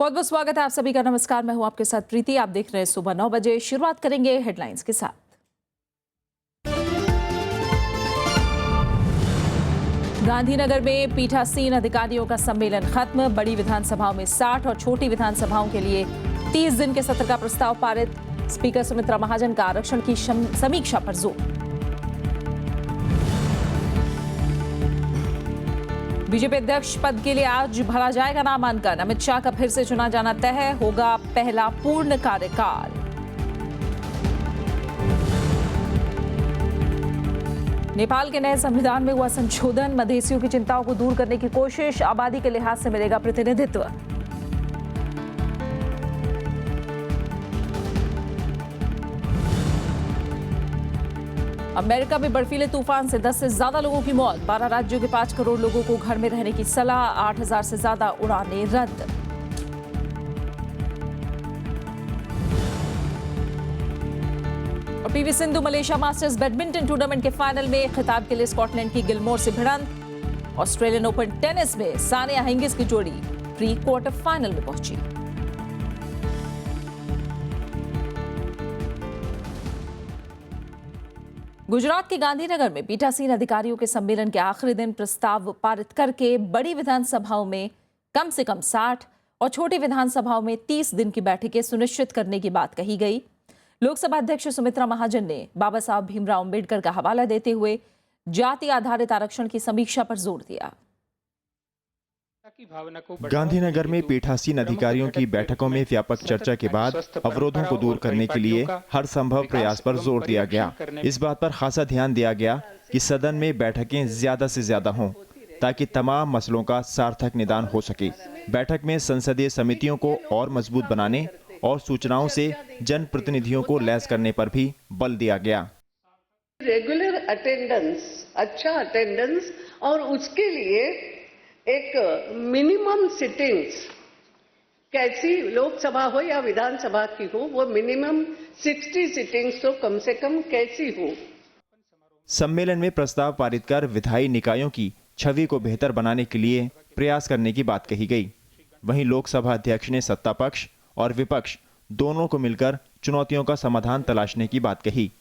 बहुत बहुत स्वागत है आप सभी का। नमस्कार, मैं हूं आपके साथ प्रीति। आप देख रहे हैं सुबह 9 बजे। शुरुआत करेंगे हेडलाइंस के साथ। गांधीनगर में पीठासीन अधिकारियों का सम्मेलन खत्म। बड़ी विधानसभाओं में 60 और छोटी विधानसभाओं के लिए 30 दिन के सत्र का प्रस्ताव पारित। स्पीकर सुमित्रा महाजन का आरक्षण की समीक्षा पर जोर। बीजेपी अध्यक्ष पद के लिए आज भरा जाएगा नामांकन। अमित शाह का फिर से चुना जाना तय है। होगा पहला पूर्ण कार्यकाल। नेपाल के नए संविधान में हुआ संशोधन। मधेसियों की चिंताओं को दूर करने की कोशिश। आबादी के लिहाज से मिलेगा प्रतिनिधित्व। अमेरिका में बर्फीले तूफान से 10 से ज्यादा लोगों की मौत। 12 राज्यों के 5 करोड़ लोगों को घर में रहने की सलाह। 8,000 से ज्यादा उड़ानें रद्द। और PV Sindhu Malaysia masters badminton tournament के फाइनल में खिताब के लिए स्कॉटलैंड की गिलमोर से भिड़ंत। ऑस्ट्रेलियन ओपन टेनिस में सानिया हिंगिस की जोड़ी प्री क्वार्टर फाइनल में पहुंची। गुजरात के गांधीनगर में पीठासीन अधिकारियों के सम्मेलन के आखिरी दिन प्रस्ताव पारित करके बड़ी विधानसभाओं में कम से कम 60 और छोटी विधानसभाओं में 30 दिन की बैठकें सुनिश्चित करने की बात कही गई। लोकसभा अध्यक्ष सुमित्रा महाजन ने बाबा साहब भीमराव अंबेडकर का हवाला देते हुए जाति आधारित आरक्षण की समीक्षा पर जोर दिया। गांधीनगर में पीठासीन अधिकारियों की बैठकों में व्यापक चर्चा के बाद अवरोधों को दूर करने के लिए हर संभव प्रयास पर जोर दिया गया। इस बात पर खासा ध्यान दिया गया कि सदन में बैठकें ज्यादा से ज्यादा हों ताकि तमाम मसलों का सार्थक निदान हो सके। बैठक में संसदीय समितियों को और मजबूत बनाने और सूचनाओं से जनप्रतिनिधियों को लैस करने पर भी बल दिया गया। रेगुलर अटेंडेंस, अच्छा अटेंडेंस, और उसके लिए एक मिनिमम सिटिंग्स, कैसी लोकसभा हो या विधानसभा की हो, वो मिनिमम 60 सिटिंग्स तो कम से कम कैसी हो। सम्मेलन में प्रस्ताव पारित कर विधायी निकायों की छवि को बेहतर बनाने के लिए प्रयास करने की बात कही गई। वहीं लोकसभा अध्यक्ष ने सत्ता पक्ष और विपक्ष दोनों को मिलकर चुनौतियों का समाधान तलाशने की बात कही।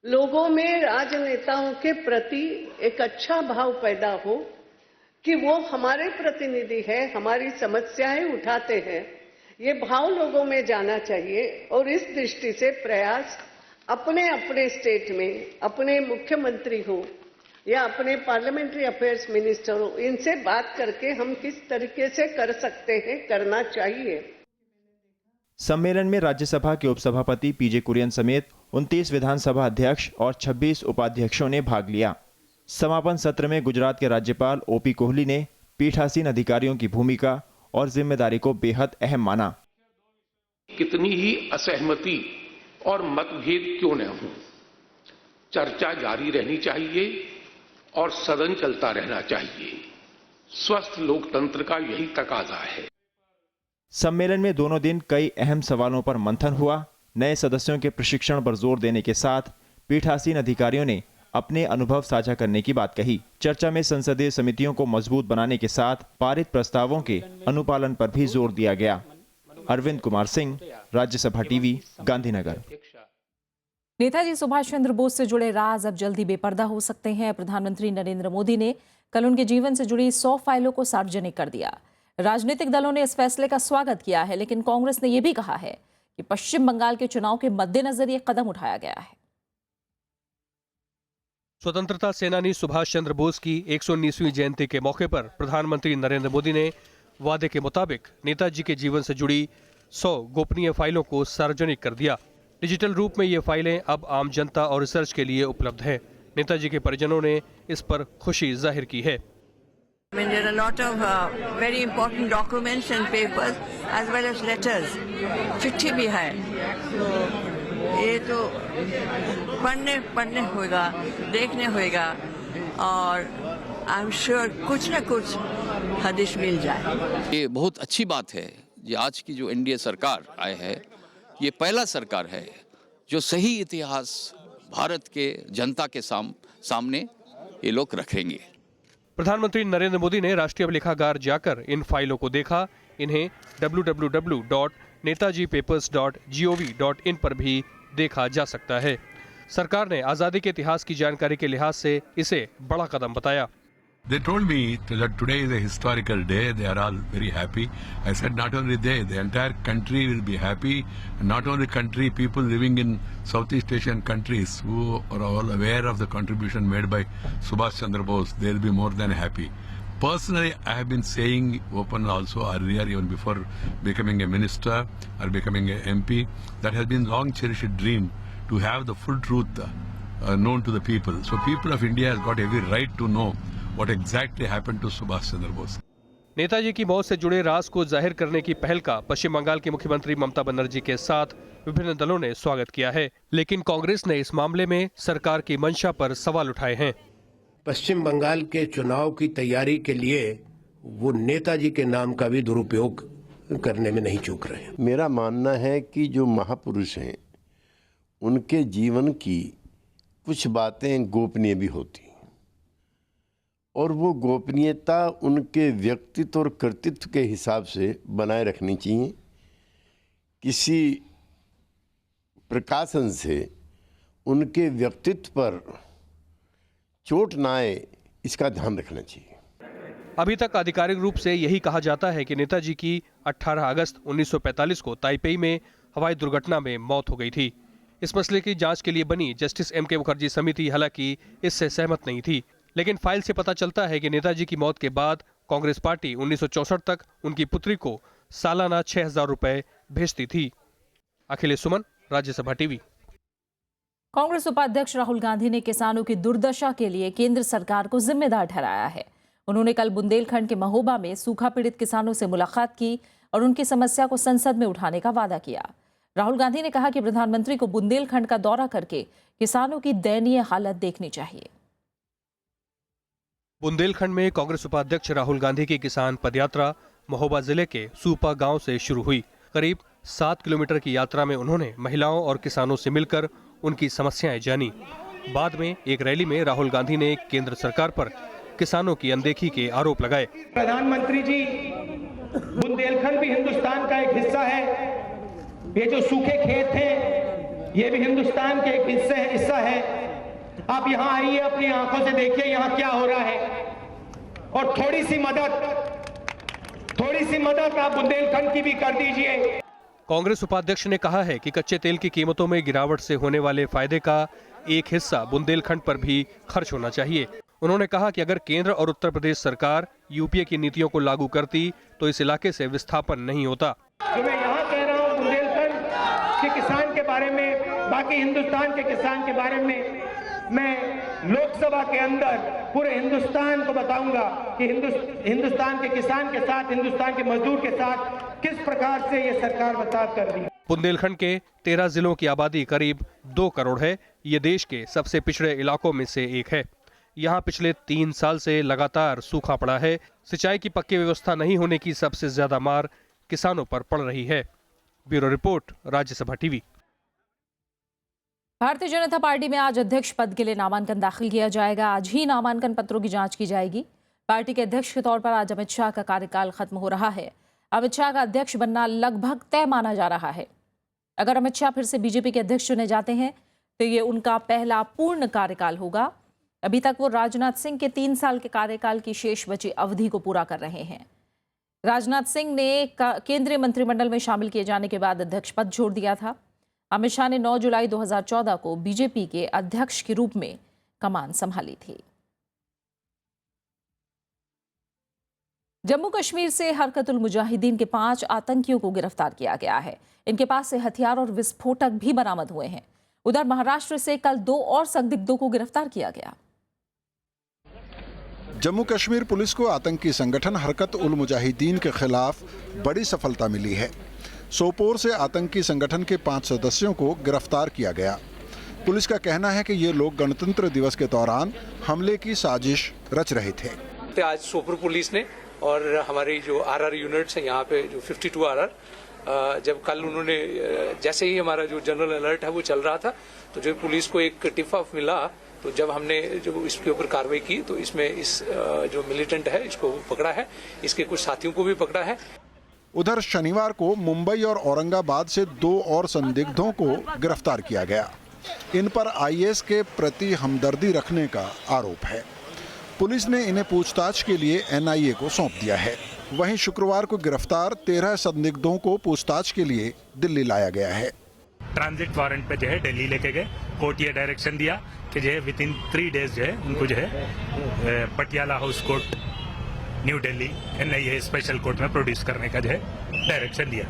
लोगों में राजनेताओं के प्रति एक अच्छा भाव पैदा हो कि वो हमारे प्रतिनिधि है, हमारी समस्याएं उठाते हैं, ये भाव लोगों में जाना चाहिए। और इस दृष्टि से प्रयास अपने अपने स्टेट में अपने मुख्यमंत्री हो या अपने पार्लियामेंट्री अफेयर्स मिनिस्टर हो, इनसे बात करके हम किस तरीके से कर सकते हैं, करना चाहिए। सम्मेलन में राज्यसभा के उपसभापति पीजे कुरियन समेत 29 विधानसभा अध्यक्ष और 26 उपाध्यक्षों ने भाग लिया। समापन सत्र में गुजरात के राज्यपाल ओपी कोहली ने पीठासीन अधिकारियों की भूमिका और जिम्मेदारी को बेहद अहम माना। कितनी ही असहमति और मतभेद क्यों न हो, चर्चा जारी रहनी चाहिए और सदन चलता रहना चाहिए। स्वस्थ लोकतंत्र का यही तकाजा है। सम्मेलन में दोनों दिन कई अहम सवालों पर मंथन हुआ। नए सदस्यों के प्रशिक्षण पर जोर देने के साथ पीठासीन अधिकारियों ने अपने अनुभव साझा करने की बात कही। चर्चा में संसदीय समितियों को मजबूत बनाने के साथ पारित प्रस्तावों के अनुपालन पर भी जोर दिया गया। अरविंद कुमार सिंह, राज्यसभा टीवी, गांधीनगर। नेताजी सुभाष चंद्र बोस से जुड़े राज अब जल्दी बेपर्दा हो सकते हैं। प्रधानमंत्री नरेंद्र मोदी ने कल उनके जीवन से जुड़ी 100 फाइलों को सार्वजनिक कर दिया। राजनीतिक दलों ने इस फैसले का स्वागत किया है, लेकिन कांग्रेस ने यह भी कहा है कि पश्चिम बंगाल के चुनाव के मद्देनजर यह कदम उठाया गया है। स्वतंत्रता सेनानी सुभाष चंद्र बोस की 119वीं जयंती के मौके पर प्रधानमंत्री नरेंद्र मोदी ने वादे के मुताबिक नेताजी के जीवन से जुड़ी 100 गोपनीय फाइलों को सार्वजनिक कर दिया। डिजिटल रूप में ये फाइलें अब आम जनता और रिसर्च के लिए उपलब्ध हैं। नेताजी के परिजनों ने इस पर खुशी जाहिर की है। I mean, there are a lot of very important documents and papers as well as letters. चिट्ठी भी है, तो ये तो पढ़ने होगा, देखने होगा, और आई एम श्योर कुछ न कुछ हदिश मिल जाए। ये बहुत अच्छी बात है। ये आज की जो एनडीए सरकार आए है, ये पहला सरकार है जो सही इतिहास भारत के जनता के सामने ये लोग रखेंगे। प्रधानमंत्री नरेंद्र मोदी ने राष्ट्रीय लेखागार जाकर इन फाइलों को देखा। इन्हें www.netajipapers.gov.in पर भी देखा जा सकता है। सरकार ने आजादी के इतिहास की जानकारी के लिहाज से इसे बड़ा कदम बताया। They told me that today is a historical day. They are all very happy. I said not only they, the entire country will be happy. And not only country, people living in Southeast Asian countries who are all aware of the contribution made by Subhash Chandra Bose, they will be more than happy. Personally, I have been saying open also earlier, even before becoming a minister or becoming an MP, that has been long cherished dream to have the full truth known to the people. So people of India has got every right to know what exactly happened to Subhash Chandra Bose. Netaji की मौत से जुड़े राज को जाहिर करने की पहल का पश्चिम बंगाल की मुख्यमंत्री ममता बनर्जी के साथ विभिन्न दलों ने स्वागत किया है, लेकिन कांग्रेस ने इस मामले में सरकार की मंशा पर सवाल उठाए हैं। पश्चिम बंगाल के चुनाव की तैयारी के लिए वो नेताजी के नाम का भी दुरुपयोग करने में नहीं चूक रहे। मेरा मानना है कि जो महापुरुष हैं उनके जीवन की कुछ बातें गोपनीय भी होती, और वो गोपनीयता उनके व्यक्तित्व और कर्तृत्व के हिसाब से बनाए रखनी चाहिए। किसी प्रकाशन से उनके व्यक्तित्व पर चोट ना आए, इसका ध्यान रखना चाहिए। अभी तक आधिकारिक रूप से यही कहा जाता है कि नेताजी की 18 अगस्त 1945 को ताइपेई में हवाई दुर्घटना में मौत हो गई थी। इस मसले की जांच के लिए बनी जस्टिस M.K. मुखर्जी समिति हालांकि इससे सहमत नहीं थी, लेकिन फाइल से पता चलता है कि नेताजी की मौत के बाद कांग्रेस पार्टी 1964 तक उनकी पुत्री को सालाना 6,000 रुपए भेजती थी। अखिलेश सुमन, राज्यसभा टीवी। कांग्रेस उपाध्यक्ष राहुल गांधी ने किसानों की दुर्दशा के लिए केंद्र सरकार को जिम्मेदार ठहराया है। उन्होंने कल बुंदेलखंड के महोबा में सूखा पीड़ित किसानों से मुलाकात की और उनकी समस्या को संसद में उठाने का वादा किया। राहुल गांधी ने कहा कि प्रधानमंत्री को बुंदेलखंड का दौरा करके किसानों की दयनीय हालत देखनी चाहिए। बुंदेलखंड में कांग्रेस उपाध्यक्ष राहुल गांधी की किसान पदयात्रा महोबा जिले के सूपा गांव से शुरू हुई। करीब 7 किलोमीटर की यात्रा में उन्होंने महिलाओं और किसानों से मिलकर उनकी समस्याएं जानी। बाद में एक रैली में राहुल गांधी ने केंद्र सरकार पर किसानों की अनदेखी के आरोप लगाए। प्रधानमंत्री जी, बुंदेलखंड भी हिंदुस्तान का एक हिस्सा है। ये जो सूखे खेत हैं, ये भी हिंदुस्तान के एक हिस्सा है। आप यहाँ आइए, अपनी आंखों से देखिए यहाँ क्या हो रहा है, और थोड़ी सी मदद आप बुंदेलखंड की भी कर दीजिए। कांग्रेस उपाध्यक्ष ने कहा है कि कच्चे तेल की कीमतों में गिरावट से होने वाले फायदे का एक हिस्सा बुंदेलखंड पर भी खर्च होना चाहिए। उन्होंने कहा कि अगर केंद्र और उत्तर प्रदेश सरकार यूपीए की नीतियों को लागू करती तो इस इलाके से विस्थापन नहीं होता। जो मैं यहाँ कह रहा हूँ बुंदेलखंड के किसान के बारे में, बाकी हिंदुस्तान के किसान के बारे में मैं लोकसभा के अंदर पूरे हिंदुस्तान को बताऊंगा कि हिंदुस्तान के किसान के साथ, हिंदुस्तान के मजदूर के साथ किस प्रकार से ये सरकार बर्ताव कर रही है। बुंदेलखंड के 13 जिलों की आबादी करीब 2 करोड़ है। ये देश के सबसे पिछड़े इलाकों में से एक है। यहाँ पिछले 3 साल से लगातार सूखा पड़ा है। सिंचाई की पक्की व्यवस्था नहीं होने की सबसे ज्यादा मार किसानों पर पड़ रही है। Bureau report, Rajya Sabha TV. Bharatiya Janata party में आज अध्यक्ष पद के लिए नामांकन दाखिल किया जाएगा। आज ही नामांकन पत्रों की जांच की जाएगी। पार्टी के अध्यक्ष के तौर पर आज अमित शाह का कार्यकाल खत्म हो रहा है। अमित शाह का अध्यक्ष बनना लगभग तय माना जा रहा है। अगर अमित शाह फिर से बीजेपी के अध्यक्ष चुने जाते हैं तो ये उनका पहला पूर्ण कार्यकाल होगा। अभी तक वो राजनाथ सिंह के 3 साल के कार्यकाल की शेष बची अवधि को पूरा कर रहे हैं। राजनाथ सिंह ने केंद्रीय मंत्रिमंडल में शामिल किए जाने के बाद अध्यक्ष पद छोड़ दिया था। अमित शाह ने 9 जुलाई 2014 को बीजेपी के अध्यक्ष के रूप में कमान संभाली थी। जम्मू कश्मीर से हरकतुल मुजाहिदीन के 5 आतंकियों को गिरफ्तार किया गया है। इनके पास से हथियार और विस्फोटक भी बरामद हुए हैं। उधर महाराष्ट्र से कल 2 और संदिग्धों को गिरफ्तार किया गया। जम्मू कश्मीर पुलिस को आतंकी संगठन हरकत उल मुजाहिदीन के खिलाफ बड़ी सफलता मिली है। सोपोर से आतंकी संगठन के 5 सदस्यों को गिरफ्तार किया गया। पुलिस का कहना है कि ये लोग गणतंत्र दिवस के दौरान हमले की साजिश रच रहे थे। आज सोपोर पुलिस ने और हमारी जो आरआर यूनिट्स हैं यहाँ पे जो 52 आरआर, जब कल उन्होंने जैसे ही हमारा जो जनरल अलर्ट है वो चल रहा था तो जो पुलिस को एक टिप ऑफ मिला, तो जब हमने जो इसके ऊपर कार्रवाई की तो इसमें इस जो मिलिटेंट है इसको पकड़ा है, इसके कुछ साथियों को भी पकड़ा है। उधर शनिवार को मुंबई और औरंगाबाद से 2 और संदिग्धों को गिरफ्तार किया गया। इन पर आईएस के प्रति हमदर्दी रखने का आरोप है। पुलिस ने इन्हें पूछताछ के लिए एनआईए को सौंप दिया है। वहीं शुक्रवार को गिरफ्तार 13 संदिग्धों को पूछताछ के लिए दिल्ली लाया गया है। ट्रांजिट वारंट पे जो है दिल्ली लेके गए। कोर्ट ये डायरेक्शन दिया कि जो है विद इन 3 डेज जो है उनको जो है Patiala house court new Delhi NIA special court में प्रोड्यूस करने का जो है डायरेक्शन दिया।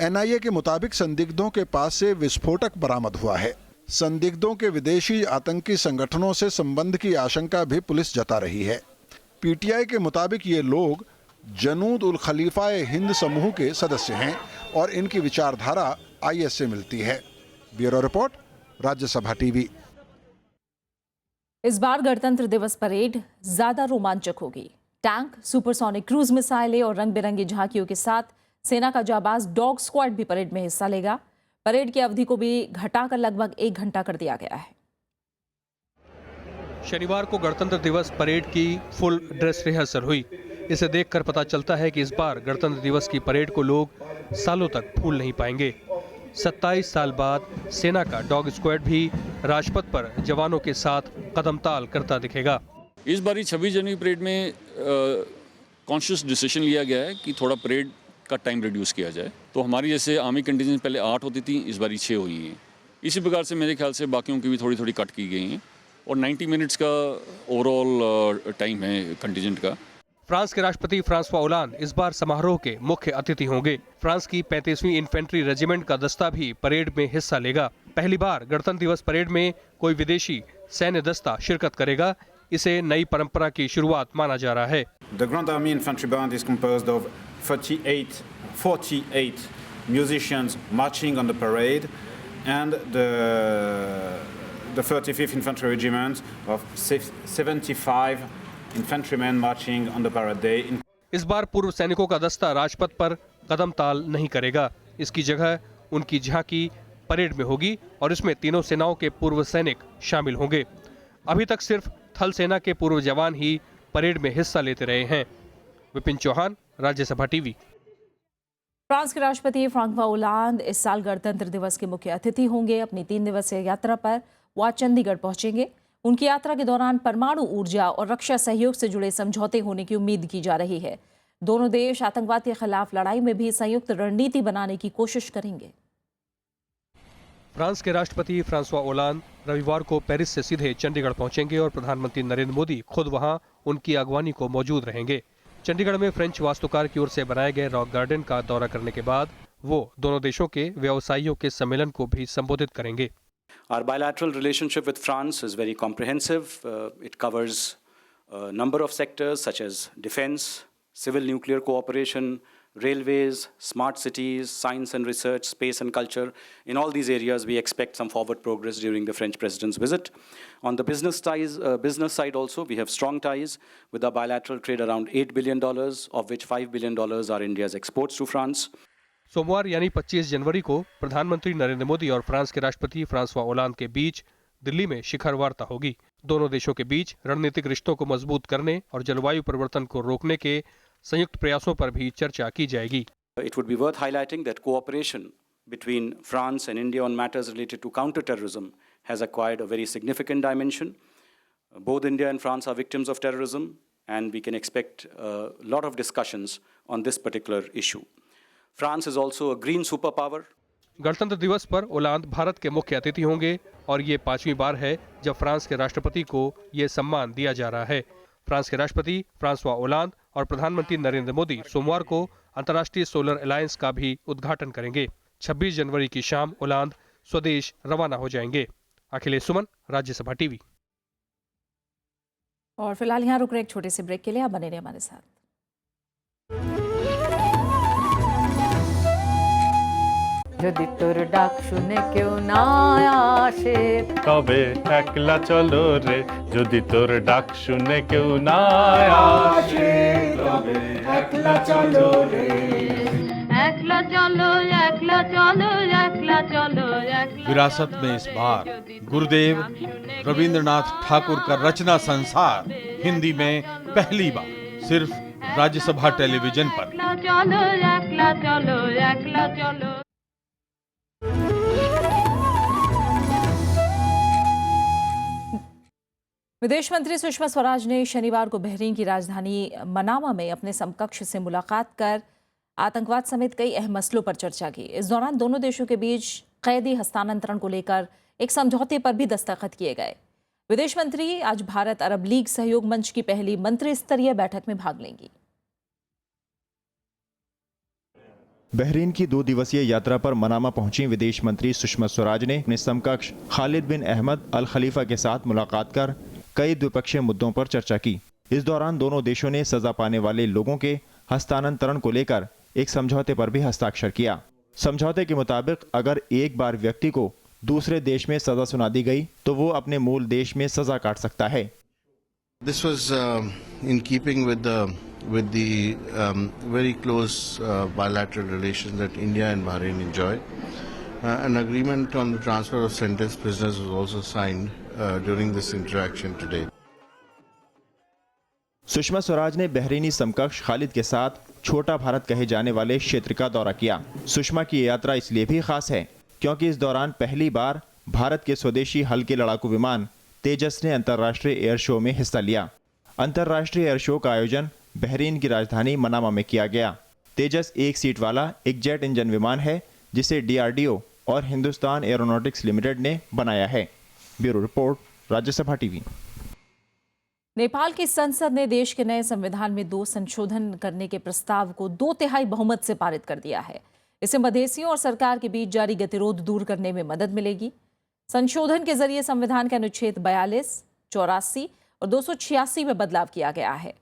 एनआईए के मुताबिक संदिग्धों के पास से विस्फोटक बरामद हुआ है। संदिग्धों के विदेशी आतंकी संगठनों से संबंध की आशंका भी पुलिस जता रही है। पीटीआई के मुताबिक ये लोग जनूद उल खलीफा हिंद समूह के सदस्य हैं और इनकी विचारधारा आईएस से मिलती है। Bureau report, Rajya Sabha TV. इस बार गणतंत्र दिवस परेड ज्यादा रोमांचक होगी। टैंक, सुपरसोनिक क्रूज मिसाइलें और रंग बिरंगी झांकियों के साथ सेना का जाबाज डॉग स्क्वाड भी परेड में हिस्सा लेगा। परेड की अवधि को भी घटाकर लगभग 1 घंटा कर दिया गया है। शनिवार को गणतंत्र दिवस परेड की फुल ड्रेस रिहर्सल हुई। इसे देखकर पता चलता है कि इस बार गणतंत्र दिवस की परेड को लोग सालों तक भूल नहीं पाएंगे। 27 साल बाद सेना का डॉग स्क्वाड भी राजपथ पर जवानों के साथ कदमताल करता दिखेगा। इस बारी 26 जनवरी परेड में कॉन्शियस डिसीजन लिया गया है कि थोड़ा परेड का टाइम रिड्यूस किया जाए। तो हमारी जैसे आर्मी कंटिजेंट पहले 8 होती थी, इस बारी 6 हुई है। इसी प्रकार से मेरे ख्याल से बाकियों की भी थोड़ी थोड़ी कट की गई हैं और 90 मिनट्स का ओवरऑल टाइम है कंटिजेंट का। फ्रांस के राष्ट्रपति फ्रांसवा ओलांद इस बार समारोह के मुख्य अतिथि होंगे। फ्रांस की 35वीं इन्फेंट्री रेजिमेंट का दस्ता भी परेड में हिस्सा लेगा। पहली बार गणतंत्र दिवस परेड में कोई विदेशी सैन्य दस्ता शिरकत करेगा। इसे नई परंपरा की शुरुआत माना जा रहा है। The Grand Army Infantry Band is composed of 48 musicians marching on the parade and the 35th Infantry Regiment of 75 infantrymen marching on the parade day. इस बार पूर्व सैनिकों का दस्ता राजपथ पर कदम ताल नहीं करेगा। इसकी जगह उनकी झांकी परेड में होगी और इसमें तीनों सेनाओं के पूर्व सैनिक शामिल होंगे। अभी तक सिर्फ थल सेना के पूर्व जवान ही परेड में हिस्सा लेते रहे हैं। विपिन चौहान, राज्यसभा टीवी। फ्रांस के राष्ट्रपति फ्रांसवा ओलांद इस साल गणतंत्र दिवस के मुख्य अतिथि होंगे। अपनी 3 दिवसीय यात्रा पर वो आज चंडीगढ़ पहुंचेंगे। उनकी यात्रा के दौरान परमाणु ऊर्जा और रक्षा सहयोग से जुड़े समझौते होने की उम्मीद की जा रही है। दोनों देश आतंकवाद के खिलाफ लड़ाई में भी संयुक्त रणनीति बनाने की कोशिश करेंगे। फ्रांस के राष्ट्रपति फ्रांसवा ओलांद रविवार को पेरिस से सीधे चंडीगढ़ पहुंचेंगे और प्रधानमंत्री नरेंद्र मोदी खुद वहां उनकी अगवानी को मौजूद रहेंगे। चंडीगढ़ में फ्रेंच वास्तुकार की ओर से बनाए गए रॉक गार्डन का दौरा करने के बाद वो दोनों देशों के व्यवसायियों के सम्मेलन को भी संबोधित करेंगे। Our bilateral relationship with France is very comprehensive. It covers a number of sectors such as defense, civil nuclear cooperation, railways, smart cities, science and research, space and culture. In all these areas, we expect some forward progress during the French president's visit. On the business side also, we have strong ties with our bilateral trade around $8 billion, of which $5 billion are India's exports to France. सोमवार यानी 25 जनवरी को प्रधानमंत्री नरेंद्र मोदी और France के राष्ट्रपति François Hollande के बीच दिल्ली में शिखर वार्ता होगी। दोनों देशों के बीच रणनीतिक रिश्तों को मजबूत करने और जलवायु परिवर्तन को रोकने के संयुक्त प्रयासों पर भी चर्चा की जाएगी। It would be worth highlighting that cooperation between France and India on matters related to counter-terrorism has acquired a very significant dimension. Both India and France are victims of terrorism, and we can expect a lot of discussions on this particular issue. France is also a green superpower. गणतंत्र दिवस पर Hollande Bharat के मुख्य अतिथि होंगे और ये 5वीं बार है जब फ्रांस के राष्ट्रपति को ये सम्मान दिया जा रहा है। फ्रांस के राष्ट्रपति फ्रांसवा ओलांद और प्रधानमंत्री नरेंद्र मोदी सोमवार को अंतर्राष्ट्रीय सोलर अलायंस का भी उद्घाटन करेंगे। 26 जनवरी की शाम ओलांद स्वदेश रवाना हो जाएंगे। अखिलेश सुमन, राज्यसभा टीवी। और फिलहाल यहाँ रुक रहे एक छोटे से ब्रेक के लिए, आप बने रहिए हमारे साथ। যদি তোর ডাক শুনে কেউ না আসে তবে একলা চলো রে, যদি তোর ডাক শুনে কেউ না আসে তবে একলা চলো রে, একলা চলো একলা চলো একলা চলো। विरासत में इस बार गुरुदेव रविंद्रनाथ ठाकुर का रचना संसार हिंदी में पहली बार सिर्फ राज्यसभा टेलीविजन पर। विदेश मंत्री सुषमा स्वराज ने शनिवार को बहरीन की राजधानी मनामा में अपने समकक्ष से मुलाकात कर आतंकवाद समेत कई अहम मसलों पर चर्चा की। इस दौरान दोनों देशों के बीच कैदी हस्तांतरण को लेकर एक समझौते पर भी दस्तखत किए गए। विदेश मंत्री आज भारत अरब लीग सहयोग मंच की पहली मंत्री स्तरीय बैठक में भाग लेंगी। बहरीन की 2 दिवसीय यात्रा पर मनामा पहुंची विदेश मंत्री सुषमा स्वराज ने अपने समकक्ष खालिद बिन अहमद अल खलीफा के साथ मुलाकात कर कई द्विपक्षीय मुद्दों पर चर्चा की। इस दौरान दोनों देशों ने सजा पाने वाले लोगों के हस्तांतरण को लेकर एक समझौते पर भी हस्ताक्षर किया। समझौते के मुताबिक अगर एक बार व्यक्ति को दूसरे देश में सजा सुना दी गई तो वो अपने मूल देश में सजा काट सकता है। This was in keeping with the very close bilateral relations that India and Bahrain enjoy. An agreement on the transfer of sentenced prisoners was also signed during this interaction today. Sushma Swaraj ने बहरीनी समकक्ष खालिद के साथ छोटा भारत कहे जाने वाले क्षेत्र का दौरा किया। सुषमा की यात्रा इसलिए भी खास है क्योंकि इस दौरान पहली बार भारत के स्वदेशी हल्के लड़ाकू विमान तेजस ने अंतर्राष्ट्रीय एयर शो में हिस्सा लिया। अंतर्राष्ट्रीय एयर शो का आयोजन बहरीन की राजधानी मनामा में किया गया। तेजस 1 सीट वाला एक जेट इंजन विमान है जिसे DRDO और हिंदुस्तान एरोनॉटिक्स लिमिटेड ने बनाया है। Bureau report, Rajya Sabha TV. Nepal की संसद ने देश के नए संविधान में 2 संशोधन करने के प्रस्ताव को 2/3 बहुमत से पारित कर दिया है। इससे मधेसियों और सरकार के बीच जारी गतिरोध दूर करने में मदद मिलेगी। संशोधन के जरिए संविधान के अनुच्छेद 42, 84 और 286 में बदलाव किया गया है।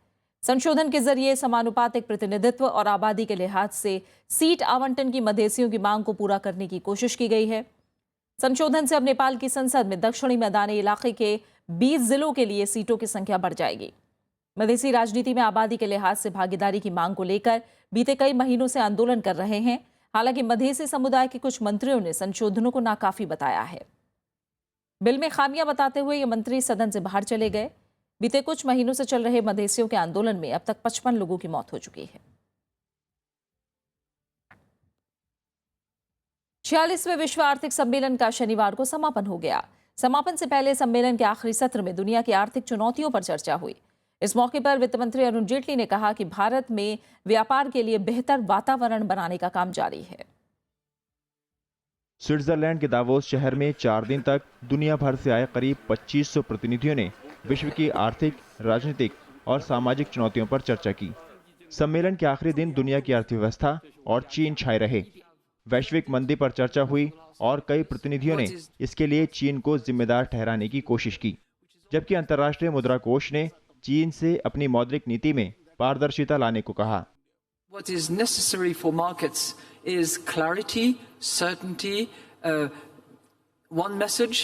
संशोधन के जरिए समानुपातिक प्रतिनिधित्व और आबादी के लिहाज से सीट आवंटन की मधेसियों की मांग को पूरा करने की कोशिश की गई है। संशोधन से अब नेपाल की संसद में दक्षिणी मैदानी इलाके के 20 जिलों के लिए सीटों की संख्या बढ़ जाएगी। मधेसी राजनीति में आबादी के लिहाज से भागीदारी की मांग को लेकर बीते कई महीनों से आंदोलन कर रहे हैं। हालांकि मधेसी समुदाय के कुछ मंत्रियों ने संशोधनों को नाकाफी बताया है। बिल में खामियां बताते हुए ये मंत्री सदन से बाहर चले गए। बीते कुछ महीनों से चल रहे मधेसियों के आंदोलन में अब तक 55 लोगों की मौत हो चुकी है। 46वें विश्व आर्थिक सम्मेलन का शनिवार को समापन हो गया। समापन से पहले सम्मेलन के आखिरी सत्र में दुनिया की आर्थिक चुनौतियों पर चर्चा हुई। इस मौके पर वित्त मंत्री अरुण जेटली ने कहा कि भारत में व्यापार के लिए बेहतर वातावरण बनाने का काम जारी है। स्विट्जरलैंड के दावोस शहर में 4 दिन तक दुनिया भर से आए करीब 2500 प्रतिनिधियों ने विश्व की आर्थिक, राजनीतिक और सामाजिक चुनौतियों पर चर्चा की। सम्मेलन के आखिरी दिन दुनिया की अर्थव्यवस्था और चीन छाए रहे। वैश्विक मंदी पर चर्चा हुई और कई प्रतिनिधियों ने इसके लिए चीन को जिम्मेदार ठहराने की कोशिश की, जबकि अंतर्राष्ट्रीय मुद्रा कोष ने चीन से अपनी मौद्रिक नीति में पारदर्शिता लाने को कहा। What is necessary for markets is clarity, certainty, one message,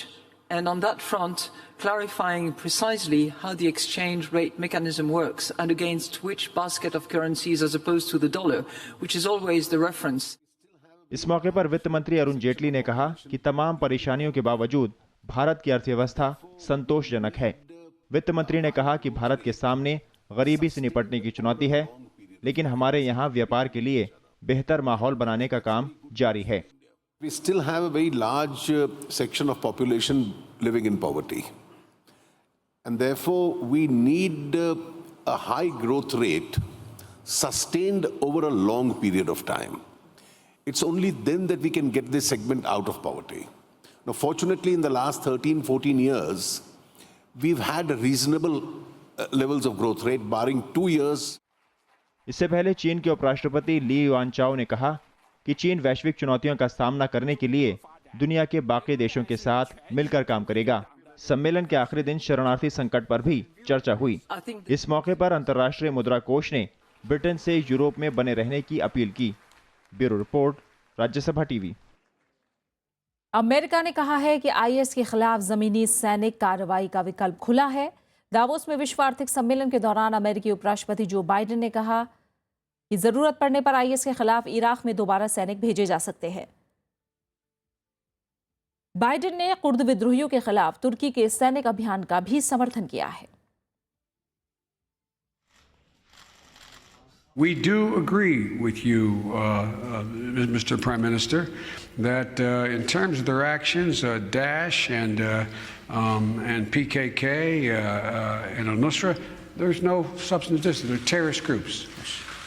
and on that front, clarifying precisely how the exchange rate mechanism works and against which basket of currencies as opposed to the dollar, which is always the reference. इस मौके पर वित्त मंत्री अरुण जेटली ने कहा कि तमाम परेशानियों के बावजूद भारत की अर्थव्यवस्था संतोषजनक है। वित्त मंत्री ने कहा कि भारत के सामने गरीबी से निपटने की चुनौती है, लेकिन हमारे यहाँ व्यापार के लिए बेहतर माहौल बनाने का काम जारी है। We still have a very large section of population living in poverty, and therefore we need a high growth rate sustained over a long period of time. It's only then that we can get this segment out of poverty. Now, fortunately, in the last 13-14 years, we've had reasonable levels of growth rate, barring 2 years. इससे पहले चीन के उपराष्ट्रपति ली युआनचाओ ने कहा कि चीन वैश्विक चुनौतियों का सामना करने के लिए दुनिया के बाकी देशों के साथ मिलकर काम करेगा। सम्मेलन के आखिरी दिन शरणार्थी संकट पर भी चर्चा हुई। इस मौके पर अंतर्राष्ट्रीय मुद्रा कोष ने ब्रिटेन से यूरोप में बने रहने की अपील की। Bureau report, Rajya Sabha TV. America ने कहा है कि IS के खिलाफ जमीनी सैनिक कार्रवाई का विकल्प खुला है। दावोस में विश्व आर्थिक सम्मेलन के दौरान अमेरिकी उपराष्ट्रपति जो बाइडेन ने कहा कि जरूरत पड़ने पर IS के खिलाफ इराक में दोबारा सैनिक भेजे जा सकते हैं। बाइडेन ने कुर्द विद्रोहियों के खिलाफ तुर्की के सैनिक अभियान का भी समर्थन किया है। We do agree with you, Mr. Prime Minister, that in terms of their actions, Daesh and PKK and al-Nusra, there's no substance to this. They're terrorist groups.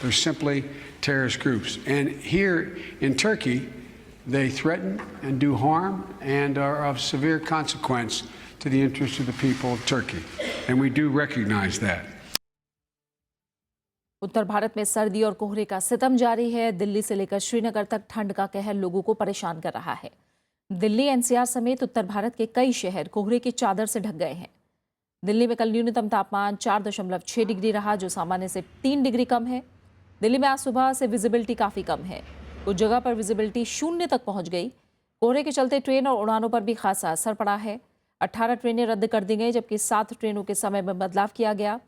They're simply terrorist groups. And here in Turkey, they threaten and do harm and are of severe consequence to the interests of the people of Turkey. And we do recognize that. उत्तर भारत में सर्दी और कोहरे का सितम जारी है। दिल्ली से लेकर श्रीनगर तक ठंड का कहर लोगों को परेशान कर रहा है। दिल्ली एनसीआर समेत उत्तर भारत के कई शहर कोहरे की चादर से ढक गए हैं। दिल्ली में कल न्यूनतम तापमान 4.6 डिग्री रहा, जो सामान्य से 3 डिग्री कम है। दिल्ली में आज सुबह से विजिबिलिटी काफ़ी कम है, कुछ जगह पर विजिबिलिटी 0 तक पहुंच गई। कोहरे के चलते ट्रेन और उड़ानों पर भी खासा असर पड़ा है। 18 ट्रेनें रद्द कर दी गई, जबकि 7 ट्रेनों के समय में बदलाव किया गया।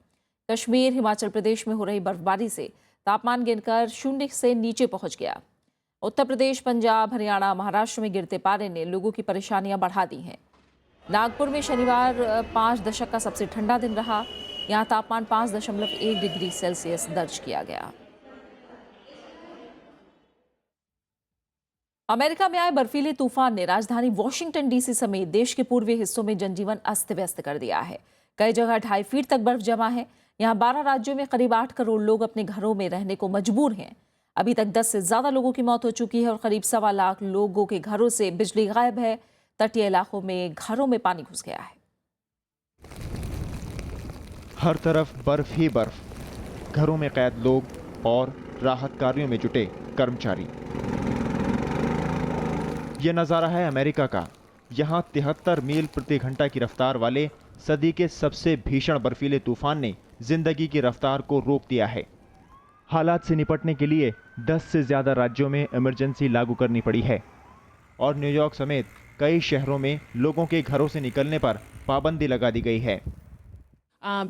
कश्मीर, हिमाचल प्रदेश में हो रही बर्फबारी से तापमान गिरकर 0 से नीचे पहुंच गया। उत्तर प्रदेश, पंजाब, हरियाणा, महाराष्ट्र में गिरते पारे ने लोगों की परेशानियां बढ़ा दी हैं। नागपुर में शनिवार 5 दशक का सबसे ठंडा दिन रहा। यहां तापमान 5.1 डिग्री सेल्सियस दर्ज किया गया। अमेरिका में आए बर्फीले तूफान ने राजधानी वॉशिंगटन डीसी समेत देश के पूर्वी हिस्सों में जनजीवन अस्त व्यस्त कर दिया है। कई जगह 2.5 फीट तक बर्फ जमा है। यहाँ 12 राज्यों में करीब 8 करोड़ लोग अपने घरों में रहने को मजबूर हैं। अभी तक 10 से ज्यादा लोगों की मौत हो चुकी है और करीब 1.25 लाख लोगों के घरों से बिजली गायब है। तटीय इलाकों में घरों में पानी घुस गया है। हर तरफ बर्फ ही बर्फ, घरों में कैद लोग और राहत कार्यों में जुटे कर्मचारी। ये नज़ारा है अमेरिका का। यहाँ 73 मील प्रति घंटा की रफ्तार वाले सदी के सबसे भीषण बर्फीले तूफान ने जिंदगी की रफ्तार को रोक दिया है। हालात से निपटने के लिए 10 से ज़्यादा राज्यों में इमरजेंसी लागू करनी पड़ी है और न्यूयॉर्क समेत कई शहरों में लोगों के घरों से निकलने पर पाबंदी लगा दी गई है।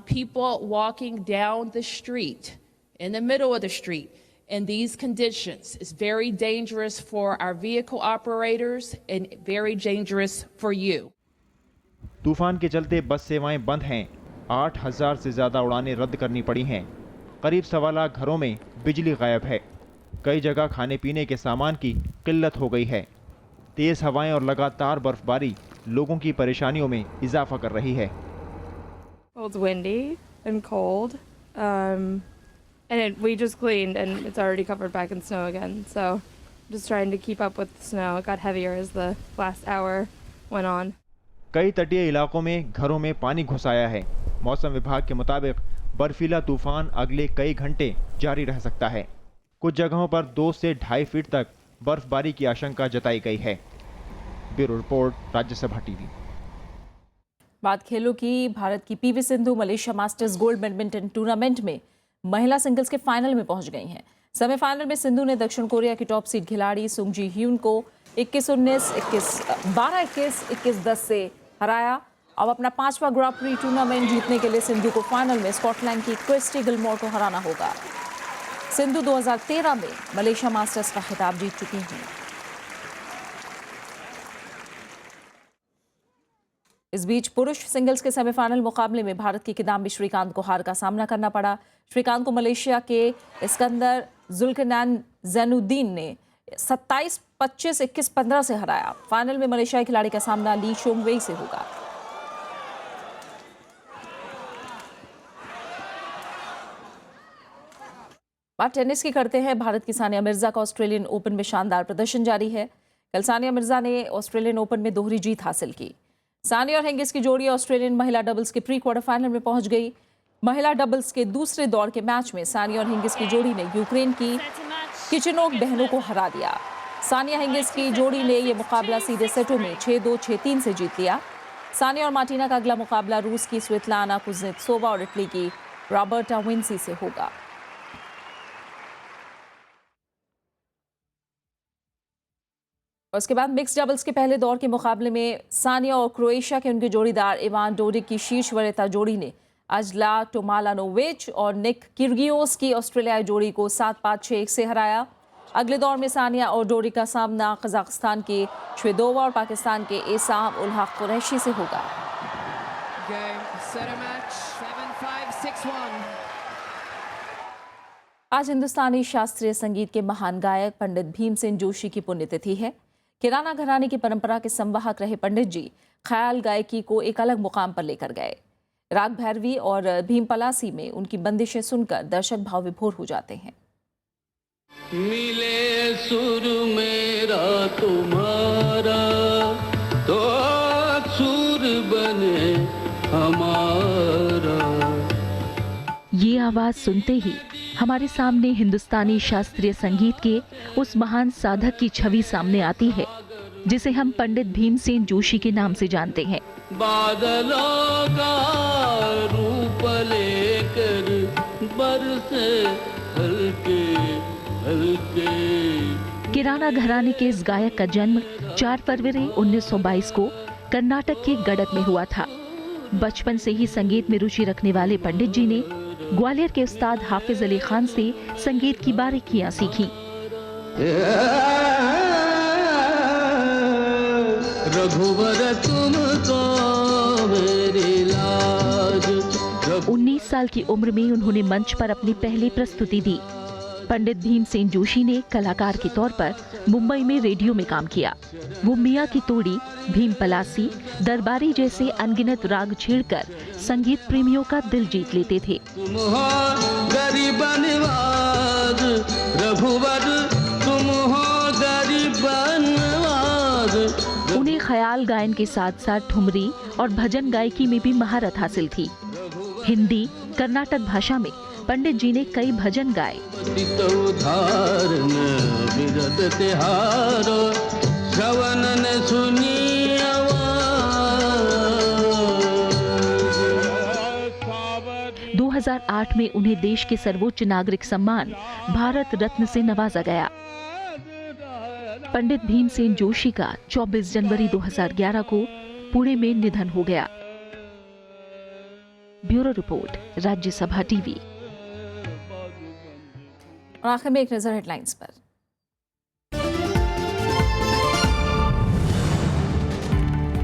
People walking down the street, in the middle of the street, in these conditions is very dangerous for our vehicle operators and very dangerous for you. तूफान के चलते बस सेवाएं बंद हैं। 8,000 से ज़्यादा उड़ानें रद्द करनी पड़ी हैं। करीब 1.25 लाख घरों में बिजली गायब है। कई जगह खाने पीने के सामान की किल्लत हो गई है। तेज़ हवाएं और लगातार बर्फबारी लोगों की परेशानियों में इजाफा कर रही है। It's windy and cold, and we just cleaned and it's already covered back in snow again. So just trying to keep up with the snow. It got heavier as the last hour went on. कई तटीय इलाकों में घरों में पानी घुस आया है। मौसम विभाग के मुताबिक बर्फीला तूफान अगले कई घंटे जारी रह सकता है। कुछ जगहों पर 2 से 2.5 फीट तक बर्फबारी की आशंका जताई गई है। Bureau report, Rajya Sabha TV. बात खेलों की। भारत की PV Sindhu Malaysia masters gold badminton tournament में महिला सिंगल्स के फाइनल में पहुंच गई हैं। सेमीफाइनल में सिंधु ने दक्षिण कोरिया की टॉप सीड खिलाड़ी सुंग जी ह्यून को 21-19, 12-21, 21-10 से हराया। अब अपना 5वां ग्रां प्री टूर्नामेंट जीतने के लिए सिंधु को फाइनल में स्कॉटलैंड की क्रिस्टी गिलमोर को हराना होगा। सिंधु 2013 में मलेशिया मास्टर्स का खिताब जीत चुकी हैं। इस बीच पुरुष सिंगल्स के सेमीफाइनल मुकाबले में भारत की किदाम्बी श्रीकांत को हार का सामना करना पड़ा। श्रीकांत को मलेशिया के इस्कंदर जुल्करनैन जैनुद्दीन ने 27-25, 21-15 से हराया। फाइनल में मलेशियाई खिलाड़ी का सामना ली शोंगवेई से होगा। बात टेनिस की करते हैं। भारत की सानिया मिर्जा का ऑस्ट्रेलियन ओपन में शानदार प्रदर्शन जारी है। कल सानिया मिर्जा ने ऑस्ट्रेलियन ओपन में दोहरी जीत हासिल की। सानिया और हिंगिस की जोड़ी ऑस्ट्रेलियन महिला डबल्स के प्री क्वार्टर फाइनल में पहुंच गई। महिला डबल्स के दूसरे दौर के मैच में सानिया और हिंगिस की जोड़ी ने यूक्रेन की किचेनोक बहनों को हरा दिया। सानिया हिंगिस की जोड़ी ने यह मुकाबला सीधे सेटों में 6-2, 6-3 से जीत लिया। सानिया और मार्टिना का अगला मुकाबला रूस की स्वेतलाना कुज़नेत्सोवा और इटली की रॉबर्टा विंसी से होगा। उसके बाद मिक्स डबल्स के पहले दौर के मुकाबले में सानिया और क्रोएशिया के उनके जोड़ीदार इवान डोडिक की शीर्ष वरीयता जोड़ी ने अजला टोमालानोविच और निक किर्गियोस की ऑस्ट्रेलियाई जोड़ी को 7-5, 6-1 से हराया। अगले दौर में सानिया और डोडिक का सामना कजाकिस्तान के श्वेदोवा और पाकिस्तान के एसाम उल हक कुरैशी से होगा। आज हिंदुस्तानी शास्त्रीय संगीत के महान गायक पंडित भीमसेन जोशी की पुण्यतिथि है। किराना घराने की परंपरा के संवाहक रहे पंडित जी ख्याल गायकी को एक अलग मुकाम पर लेकर गए। राग भैरवी और भीम पलासी में उनकी बंदिशें सुनकर दर्शक भाव विभोर हो जाते हैं। मिले सुर मेरा तुम्हारा तो सुर बने हमारा। ये आवाज सुनते ही हमारे सामने हिंदुस्तानी शास्त्रीय संगीत के उस महान साधक की छवि सामने आती है जिसे हम पंडित भीमसेन जोशी के नाम से जानते हैं। बादलों का रूप लेकर बरसे हल्के हल्के। किराना घराने के इस गायक का जन्म 4 फरवरी 1922 को कर्नाटक के गडक में हुआ था। बचपन से ही संगीत में रुचि रखने वाले पंडित जी ने ग्वालियर के उस्ताद हाफिज अली खान से संगीत की बारीकियां सीखी। रघुवर तुमको मेरी लाज। 19 साल की उम्र में उन्होंने मंच पर अपनी पहली प्रस्तुति दी। पंडित भीमसेन जोशी ने कलाकार के तौर पर मुंबई में रेडियो में काम किया। वो मियाँ की तोड़ी, भीम पलासी, दरबारी जैसे अनगिनत राग छेड़कर संगीत प्रेमियों का दिल जीत लेते थे। तुम हो गरीब नवाज रघुवर, तुम हो गरीब नवाज। उन्हें ख्याल गायन के साथ साथ ठुमरी और भजन गायकी में भी महारत हासिल थी। हिंदी, कर्नाटक भाषा में पंडित जी ने कई भजन गाए। 2008 में उन्हें देश के सर्वोच्च नागरिक सम्मान भारत रत्न से नवाजा गया। पंडित भीमसेन जोशी का 24 जनवरी 2011 को पुणे में निधन हो गया। Bureau report, Rajya Sabha TV. और आखिर में एक नजर हेडलाइंस पर।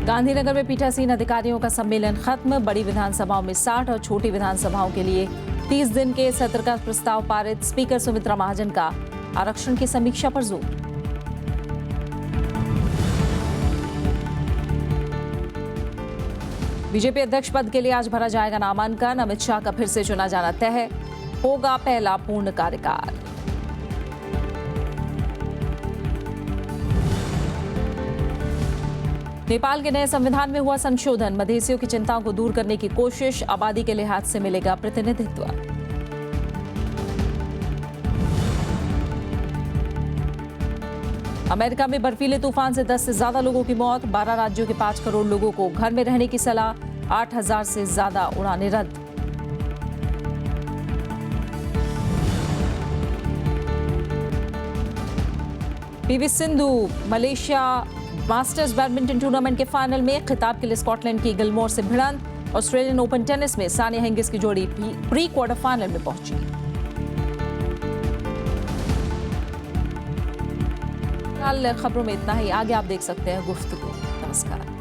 गांधीनगर में पीठासीन अधिकारियों का सम्मेलन खत्म। बड़ी विधानसभाओं में 60 और छोटी विधानसभाओं के लिए 30 दिन के सत्र का प्रस्ताव पारित। स्पीकर सुमित्रा महाजन का आरक्षण की समीक्षा पर जोर। बीजेपी अध्यक्ष पद के लिए आज भरा जाएगा नामांकन। अमित शाह का फिर से चुना जाना तय है। होगा पहला पूर्ण कार्यकाल। नेपाल के नए संविधान में हुआ संशोधन। मधेसियों की चिंताओं को दूर करने की कोशिश। आबादी के लिहाज से मिलेगा प्रतिनिधित्व। अमेरिका में बर्फीले तूफान से 10 से ज्यादा लोगों की मौत। 12 राज्यों के 5 करोड़ लोगों को घर में रहने की सलाह। 8,000 से ज्यादा उड़ानें रद्द। PV Sindhu Malaysia masters badminton tournament के फाइनल में। खिताब के लिए स्कॉटलैंड की गिलमोर से भिड़ंत। ऑस्ट्रेलियन ओपन टेनिस में सानिया हिंगिस की जोड़ी प्री क्वार्टर फाइनल में पहुंची। खबरों में इतना ही। आगे आप देख सकते हैं गुफ्तगू। नमस्कार।